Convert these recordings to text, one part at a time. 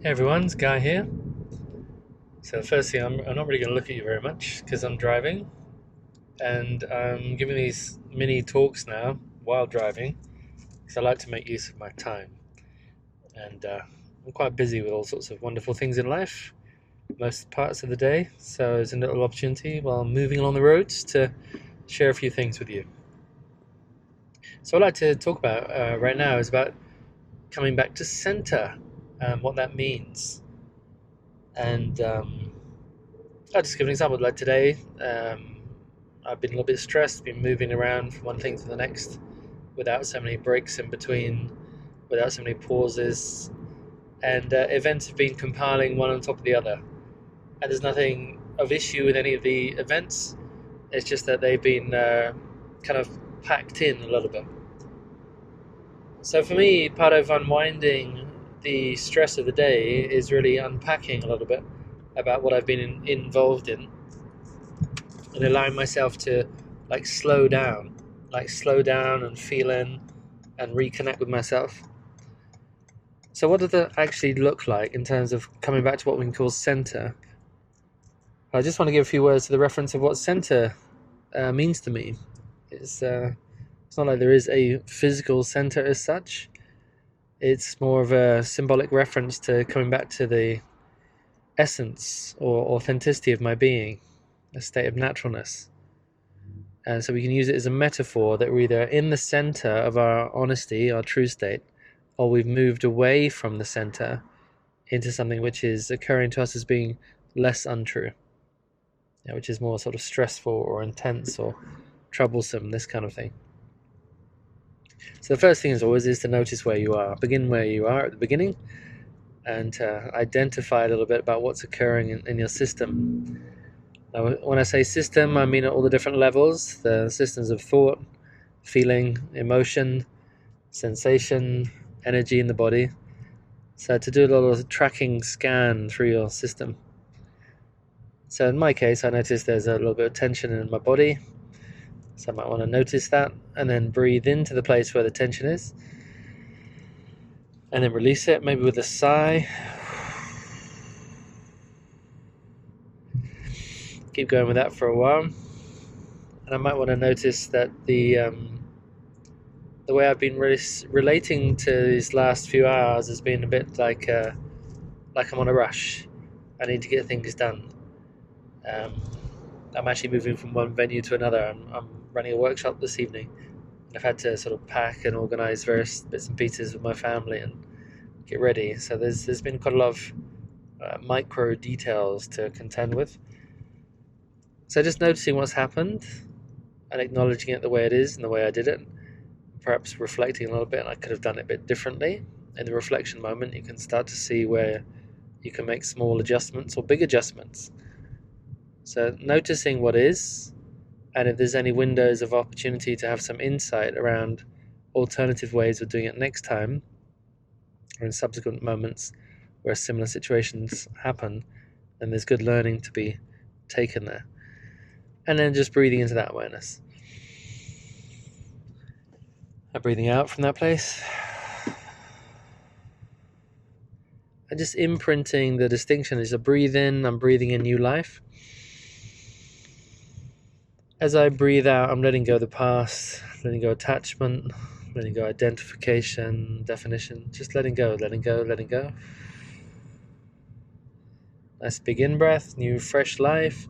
Hey everyone, it's Guy here. So firstly, I'm not really going to look at you very much because I'm driving, and I'm giving these mini talks now while driving because I like to make use of my time. And I'm quite busy with all sorts of wonderful things in life most parts of the day, so it's a little opportunity while moving along the roads to share a few things with you. So what I'd like to talk about right now is about coming back to center, what that means, and I'll just give an example. Like today, I've been a little bit stressed, been moving around from one thing to the next without so many breaks in between, without so many pauses, and events have been compiling one on top of the other. And there's nothing of issue with any of the events, it's just that they've been kind of packed in a little bit. So for me, part of unwinding the stress of the day is really unpacking a little bit about what I've been involved in and allowing myself to slow down and feel in and reconnect with myself. So what does that actually look like in terms of coming back to what we can call center? I just want to give a few words to the reference of what center means to me. It's not like there is a physical center as such. It's more of a symbolic reference to coming back to the essence or authenticity of my being, a state of naturalness. And so we can use it as a metaphor that we're either in the center of our honesty, our true state, or we've moved away from the center into something which is occurring to us as being less untrue, which is more sort of stressful or intense or troublesome, this kind of thing. So the first thing is always is to notice where you are. Begin where you are at the beginning and identify a little bit about what's occurring in your system. Now, when I say system, I mean at all the different levels, the systems of thought, feeling, emotion, sensation, energy in the body. So to do a little tracking scan through your system. So in my case, I noticed there's a little bit of tension in my body. So I might want to notice that and then breathe into the place where the tension is. And then release it, maybe with a sigh. Keep going with that for a while. And I might want to notice that the way I've been relating to these last few hours has been a bit like I'm on a rush. I need to get things done. I'm actually moving from one venue to another. I'm running a workshop this evening, and I've had to sort of pack and organise various bits and pieces with my family and get ready. So there's been quite a lot of micro details to contend with. So just noticing what's happened and acknowledging it the way it is and the way I did it. Perhaps reflecting a little bit, I could have done it a bit differently. In the reflection moment, you can start to see where you can make small adjustments or big adjustments. So noticing what is, and if there's any windows of opportunity to have some insight around alternative ways of doing it next time, or in subsequent moments where similar situations happen, then there's good learning to be taken there. And then just breathing into that awareness. And breathing out from that place. And just imprinting the distinction as I breathe in, I'm breathing in new life. As I breathe out, I'm letting go of the past, letting go attachment, letting go identification, definition, just letting go, letting go, letting go. Nice big in-breath, new fresh life.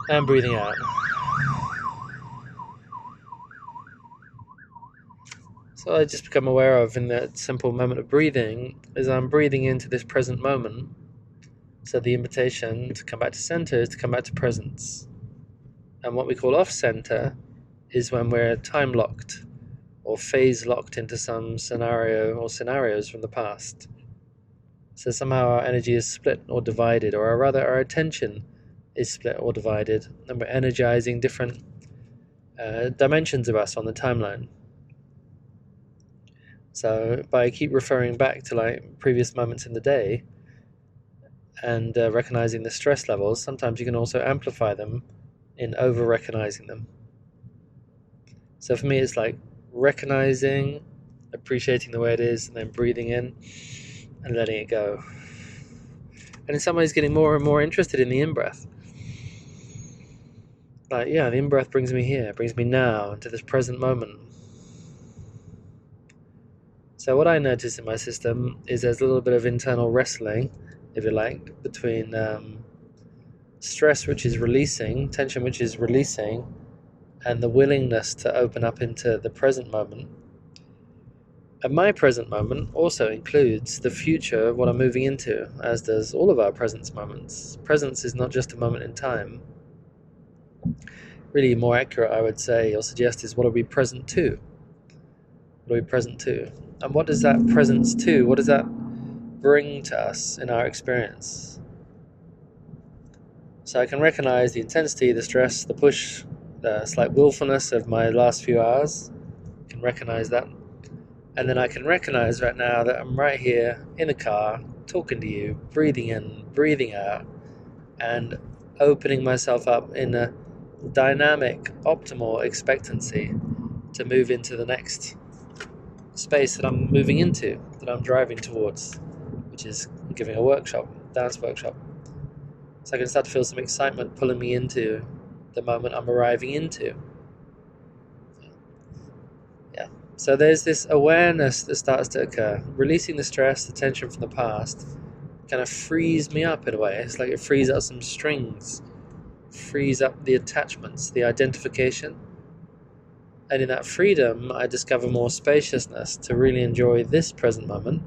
And breathing out. So I just become aware of in that simple moment of breathing is I'm breathing into this present moment. So the invitation to come back to center is to come back to presence. And what we call off center is when we're time locked or phase locked into some scenario or scenarios from the past. So somehow our energy is split or divided, or rather our attention is split or divided, and we're energizing different dimensions of us on the timeline. So by keep referring back to like previous moments in the day and recognizing the stress levels, sometimes you can also amplify them in over recognizing them. So for me, it's like recognizing appreciating the way it is, and then breathing in and letting it go. And in some ways getting more and more interested in the in-breath. Like, yeah, the in-breath brings me here, brings me now, into this present moment. So what I notice in my system is there's a little bit of internal wrestling, if you like, between stress, which is releasing, tension, which is releasing, and the willingness to open up into the present moment. And my present moment also includes the future of what I'm moving into, as does all of our presence moments. Presence is not just a moment in time. Really more accurate, I would say, or suggest, is what are we present to? What are we present to? And what does that presence to, what does that bring to us in our experience? So I can recognize the intensity, the stress, the push, the slight willfulness of my last few hours. I can recognize that. And then I can recognize right now that I'm right here in the car, talking to you, breathing in, breathing out, and opening myself up in a dynamic, optimal expectancy to move into the next space that I'm moving into, that I'm driving towards, which is giving a workshop, dance workshop. So I can start to feel some excitement pulling me into the moment I'm arriving into. Yeah. So there's this awareness that starts to occur, releasing the stress, the tension from the past, kind of frees me up in a way. It's like it frees up some strings, frees up the attachments, the identification. And in that freedom, I discover more spaciousness to really enjoy this present moment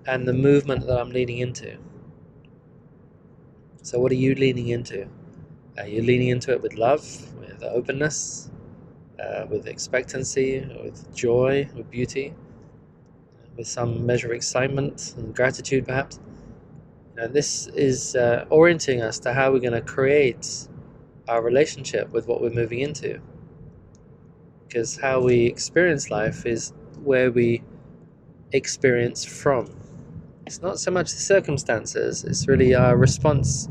and the movement that I'm leaning into. So what are you leaning into? Are you leaning into it with love, with openness, with expectancy, with joy, with beauty, with some measure of excitement and gratitude perhaps? And this is orienting us to how we're going to create our relationship with what we're moving into. Because how we experience life is where we experience from. It's not so much the circumstances, it's really our response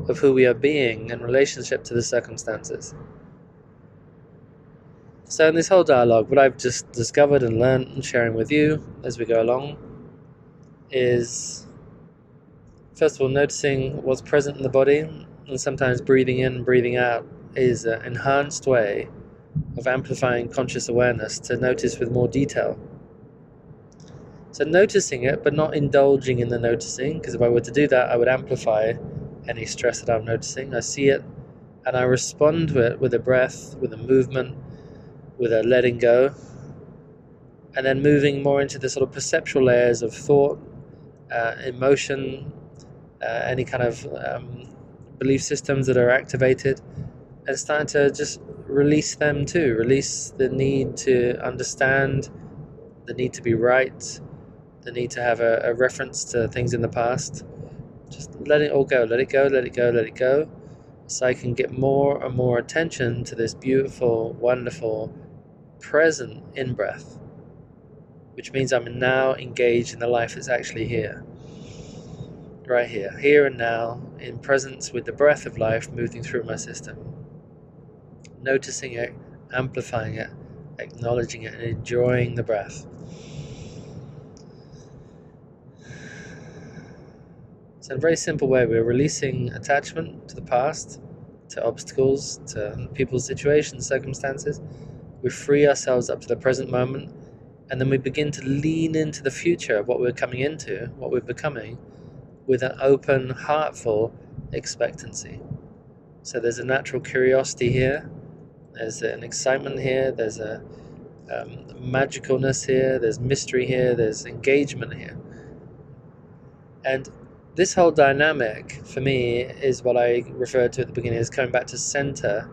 of who we are being in relationship to the circumstances. So in this whole dialogue, what I've just discovered and learned and sharing with you as we go along is, first of all, noticing what's present in the body, and sometimes breathing in and breathing out is an enhanced way of amplifying conscious awareness to notice with more detail. So noticing it, but not indulging in the noticing, because if I were to do that, I would amplify any stress that I'm noticing. I see it, and I respond to it with a breath, with a movement, with a letting go, and then moving more into the sort of perceptual layers of thought, emotion, any kind of belief systems that are activated, and starting to just release them too. Release the need to understand, the need to be right, the need to have a reference to things in the past. Just let it all go, let it go, let it go, let it go. So I can get more and more attention to this beautiful, wonderful, present in-breath, which means I'm now engaged in the life that's actually here. Right here and now, in presence with the breath of life moving through my system. Noticing it, amplifying it, acknowledging it, and enjoying the breath. So in a very simple way, we're releasing attachment to the past, to obstacles, to people's situations, circumstances. We free ourselves up to the present moment, and then we begin to lean into the future of what we're coming into, what we're becoming, with an open, heartful expectancy. So there's a natural curiosity here, there's an excitement here, there's a magicalness here, there's mystery here, there's engagement here. And this whole dynamic, for me, is what I referred to at the beginning as coming back to center,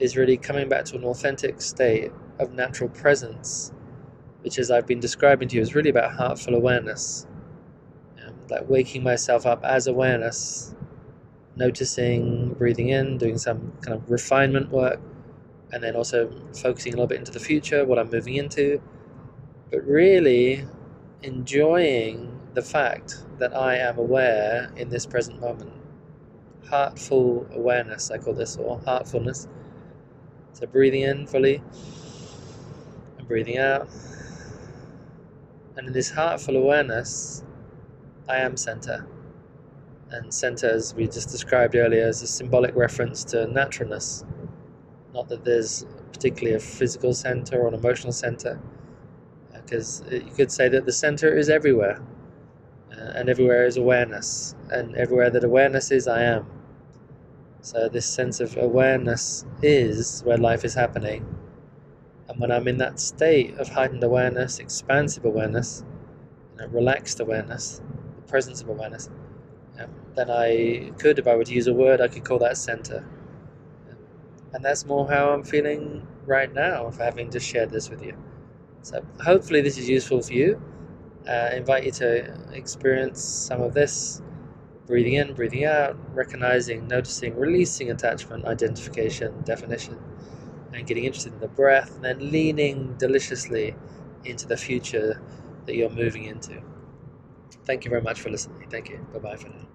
is really coming back to an authentic state of natural presence, which, as I've been describing to you, is really about heartful awareness. Like waking myself up as awareness, noticing, breathing in, doing some kind of refinement work, and then also focusing a little bit into the future, what I'm moving into, but really enjoying the fact that I am aware in this present moment. Heartful awareness, I call this, or heartfulness. So breathing in fully and breathing out. And in this heartful awareness, I am center. And center, as we just described earlier, is a symbolic reference to naturalness. Not that there's particularly a physical center or an emotional center, because you could say that the center is everywhere, and everywhere is awareness, and everywhere that awareness is, I am. So this sense of awareness is where life is happening. And when I'm in that state of heightened awareness, expansive awareness, relaxed awareness, the presence of awareness, then I could, if I were to use a word, I could call that center. And that's more how I'm feeling right now, for having just shared this with you. So hopefully this is useful for you. I invite you to experience some of this, breathing in, breathing out, recognizing, noticing, releasing attachment, identification, definition, and getting interested in the breath, and then leaning deliciously into the future that you're moving into. Thank you very much for listening. Thank you. Bye-bye for now.